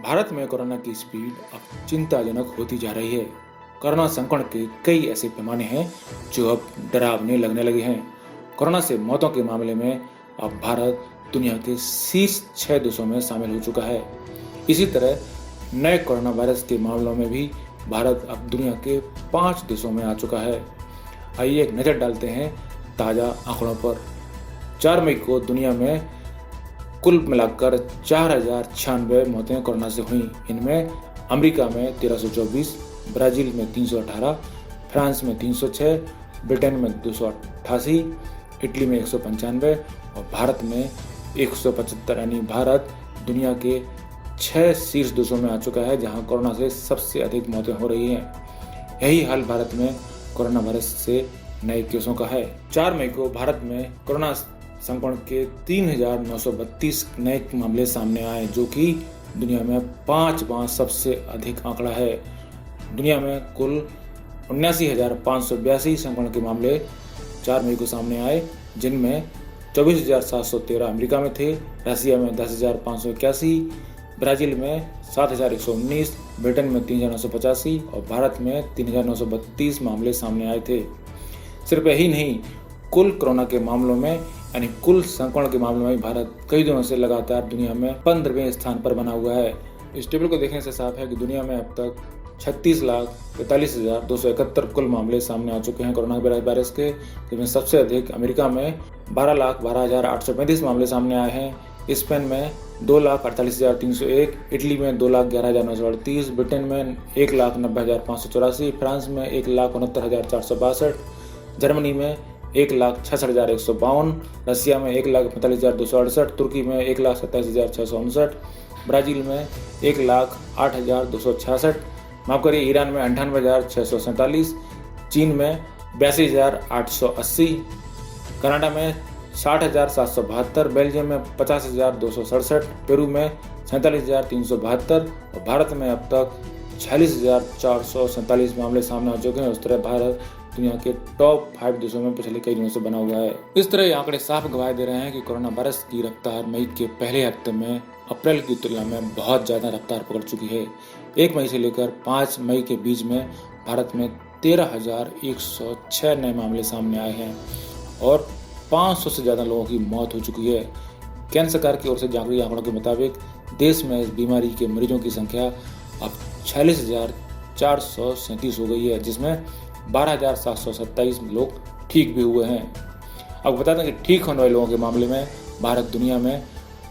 भारत में कोरोना की स्पीड अब चिंताजनक होती जा रही है। कोरोना संक्रमण के कई ऐसे पैमाने हैं जो अब डरावने लगने लगे हैं। कोरोना से मौतों के मामले में अब भारत दुनिया के शीर्ष 6 देशों में शामिल हो चुका है। इसी तरह नए कोरोना वायरस के मामलों में भी भारत अब दुनिया के 5 देशों में आ चुका है। आइए एक नज़र डालते हैं ताज़ा आंकड़ों पर। 4 मई को दुनिया में कुल मिलाकर 4096 मौतें कोरोना से हुई। इनमें अमेरिका में 1324, ब्राजील में 318, फ्रांस में 306, ब्रिटेन में 288, इटली में 195 और भारत में 175। यानी भारत दुनिया के 6 शीर्ष देशों में आ चुका है जहां कोरोना से सबसे अधिक मौतें हो रही हैं। यही हाल भारत में कोरोना वायरस से नए केसों का है। 4 मई को भारत में कोरोना संक्रमण के 3,932 नए मामले सामने आए, जो कि दुनिया में 5वां सबसे अधिक आंकड़ा है। दुनिया में कुल 79,582 संक्रमण के मामले 4 मई को सामने आए, जिनमें 24,713 अमेरिका में थे, रसिया में 10,581, ब्राजील में 7,119, ब्रिटेन में 3,985 और भारत में 3,932 मामले सामने आए थे। सिर्फ यही नहीं, कुल कोरोना के मामलों में यानी कुल संक्रमण के मामलों में भारत कई दिनों से लगातार दुनिया में 15वें स्थान पर बना हुआ है। इस टेबल को देखने से साफ है कि दुनिया में अब तक 36,43,271 कुल मामले सामने आ चुके हैं कोरोना वायरस के, जिसमें सबसे अधिक अमेरिका में 12,12,835 मामले सामने आए हैं, स्पेन में 2,48,301, इटली में 2,11,938, ब्रिटेन में 1,90,584, फ्रांस में 1,69,462, जर्मनी में 1,66,152, रसिया में 1,45,268, तुर्की में 1,27,659, ब्राजील में 1,08,266, माफ करिए ईरान में 98,647, चीन में 82,880, कनाडा में 60,772, बेल्जियम में 50,267, पेरू में 47,372 और भारत में अब तक 46,447 मामले सामने आ चुके हैं। उस तरह भारत दुनिया के टॉप 5 देशों में पिछले कई दिनों से बना हुआ है। इस तरह ये आंकड़े साफ गवाही दे रहे हैं कि कोरोना वायरस की रफ्तार मई के पहले हफ्ते में अप्रैल की तुलना में बहुत ज़्यादा रफ्तार पकड़ चुकी है। 1 मई से लेकर 5 मई के बीच में भारत में 13,106 नए मामले सामने आए हैं और 500 से ज़्यादा लोगों की मौत हो चुकी है। केंद्र सरकार की ओर से जारी आंकड़ों के मुताबिक देश में इस बीमारी के मरीजों की संख्या अब 46,437 हो गई है, जिसमें 12,727 लोग ठीक भी हुए हैं। अब बता दें कि ठीक होने वाले लोगों के मामले में भारत दुनिया में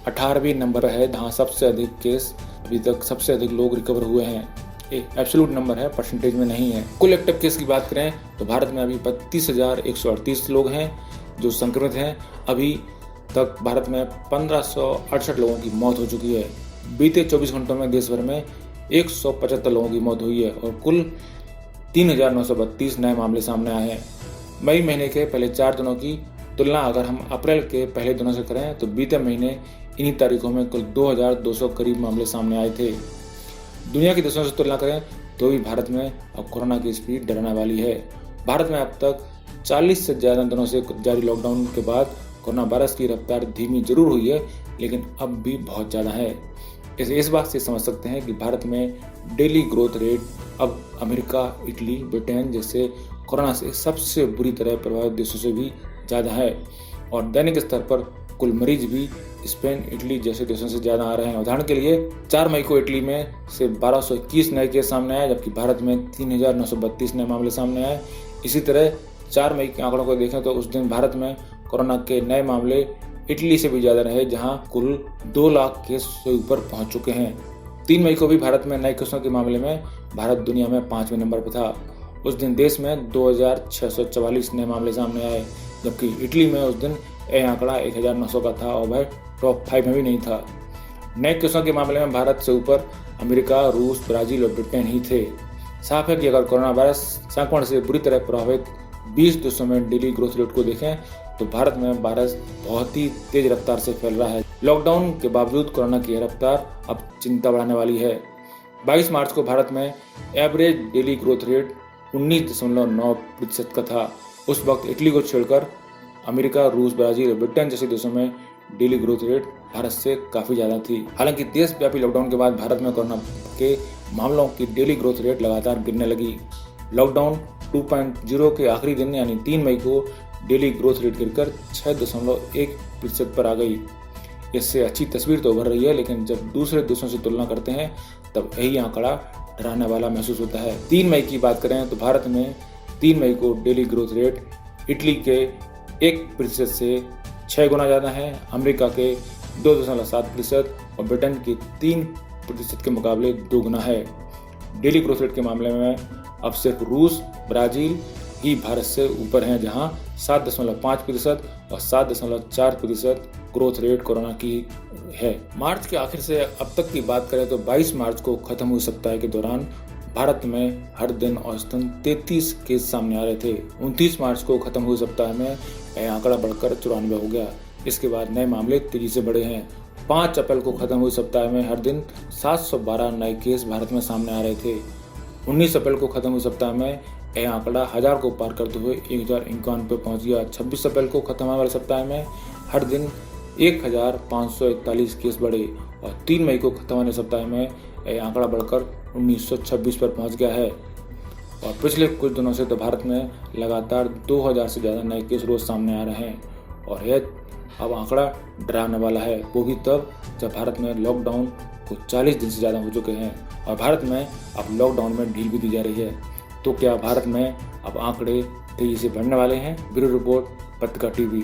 18वें नंबर है, जहाँ सबसे अधिक केस अभी तक सबसे अधिक लोग रिकवर हुए हैं। ये एब्सोल्यूट नंबर है, परसेंटेज में नहीं है। कुल एक्टिव केस की बात करें तो भारत में अभी 32,138 लोग हैं जो संक्रमित हैं। अभी तक भारत में 1,568 लोगों की मौत हो चुकी है। बीते 24 घंटों में देश भर में 175 लोगों की मौत हुई है और कुल 3,932 नए मामले सामने आए हैं। मई महीने के पहले 4 दिनों की तुलना अगर हम अप्रैल के पहले दिनों से करें तो बीते महीने इन्हीं तारीखों में कुल 2,200 करीब मामले सामने आए थे। दुनिया के देशों से तुलना करें तो भी भारत में अब कोरोना की स्पीड डराने वाली है। भारत में अब तक 40 से ज़्यादा दिनों से जारी लॉकडाउन के बाद कोरोना वायरस की रफ्तार धीमी जरूर हुई है, लेकिन अब भी बहुत ज़्यादा है। इस बात से समझ सकते हैं कि भारत में डेली ग्रोथ रेट अब अमेरिका, इटली, ब्रिटेन जैसे कोरोना से सबसे बुरी तरह प्रभावित देशों से भी ज़्यादा है और दैनिक स्तर पर कुल मरीज भी स्पेन, इटली जैसे देशों से ज़्यादा आ रहे हैं। उदाहरण के लिए 4 मई को इटली में से 1,221 नए केस सामने आए, जबकि भारत में 3,932 नए मामले सामने आए। इसी तरह 4 मई के आंकड़ों को देखें तो उस दिन भारत में कोरोना के नए मामले इटली से भी ज़्यादा रहे, जहां कुल 2 लाख केस से ऊपर पहुंच चुके हैं। 3 मई को भी भारत में नए केसों के मामले में भारत दुनिया में 5वें नंबर पर था। उस दिन देश में 2,644 नए मामले सामने आए, जबकि इटली में उस दिन यह आंकड़ा 1,900 का था और वह टॉप 5 में भी नहीं था। नए केसों के मामले में भारत से ऊपर अमेरिका, रूस, ब्राजील और ब्रिटेन ही थे। साफ है कि अगर कोरोना वायरस संक्रमण से बुरी तरह प्रभावित 20 देशों में डेली ग्रोथ रेट को देखें तो भारत में वायरस बहुत ही तेज रफ्तार से फैल रहा है। लॉकडाउन के बावजूद कोरोना की रफ्तार अब चिंता बढ़ाने वाली है। 22 मार्च को भारत में एवरेज डेली ग्रोथ रेट 19.9% का था। उस वक्त इटली को छोड़कर अमेरिका, रूस, ब्राजील और ब्रिटेन जैसे देशों में डेली ग्रोथ रेट भारत से काफ़ी ज़्यादा थी। हालांकि देशव्यापी लॉकडाउन के बाद भारत में कोरोना के मामलों की डेली ग्रोथ रेट लगातार गिरने लगी। लॉकडाउन 2.0 के आखिरी दिन यानी 3 मई को डेली ग्रोथ रेट गिरकर 6.1% पर आ गई। इससे अच्छी तस्वीर तो उभर रही है, लेकिन जब दूसरे देशों से तुलना करते हैं तब यही आंकड़ा डराने वाला महसूस होता है। 3 मई की बात करें तो भारत में 3 मई को डेली ग्रोथ रेट इटली के 1% से 6 गुना ज़्यादा है, अमेरिका के 2.7% और ब्रिटेन के 3% के मुकाबले 2 गुना है। डेली ग्रोथ रेट के मामले में अब सिर्फ रूस, ब्राज़ील ही भारत से ऊपर हैं, जहां 7.5% और 7.4% ग्रोथ रेट कोरोना की है। मार्च के आखिर से अब तक की बात करें तो 22 मार्च को खत्म हुए सप्ताह के दौरान भारत में हर दिन औसतन 33 केस सामने आ रहे थे। 29 मार्च को खत्म हुए सप्ताह में यह आंकड़ा बढ़कर 94 हो गया। इसके बाद नए मामले तेजी से बढ़े हैं। 5 अप्रैल को खत्म हुए सप्ताह में हर दिन 712 नए केस भारत में सामने आ रहे थे। 19 अप्रैल को खत्म हुए सप्ताह में यह आंकड़ा 1000 को पार करते हुए 1051 पर पहुंच गया। 26 अप्रैल को खत्म होने वाले सप्ताह में हर दिन 1541 केस बढ़े और 3 मई को खत्म होने सप्ताह में यह आंकड़ा बढ़कर 1926 पर पहुंच गया है। और पिछले कुछ दिनों से तो भारत में लगातार 2000 से ज़्यादा नए केस रोज सामने आ रहे हैं और यह अब आंकड़ा डराने वाला है, वो भी तब जब भारत में लॉकडाउन को 40 दिन से ज़्यादा हो चुके हैं और भारत में अब लॉकडाउन में ढील भी दी जा रही है। तो क्या भारत में अब आंकड़े तेजी से बढ़ने वाले हैं? ब्यूरो रिपोर्ट, पत्रिका टीवी।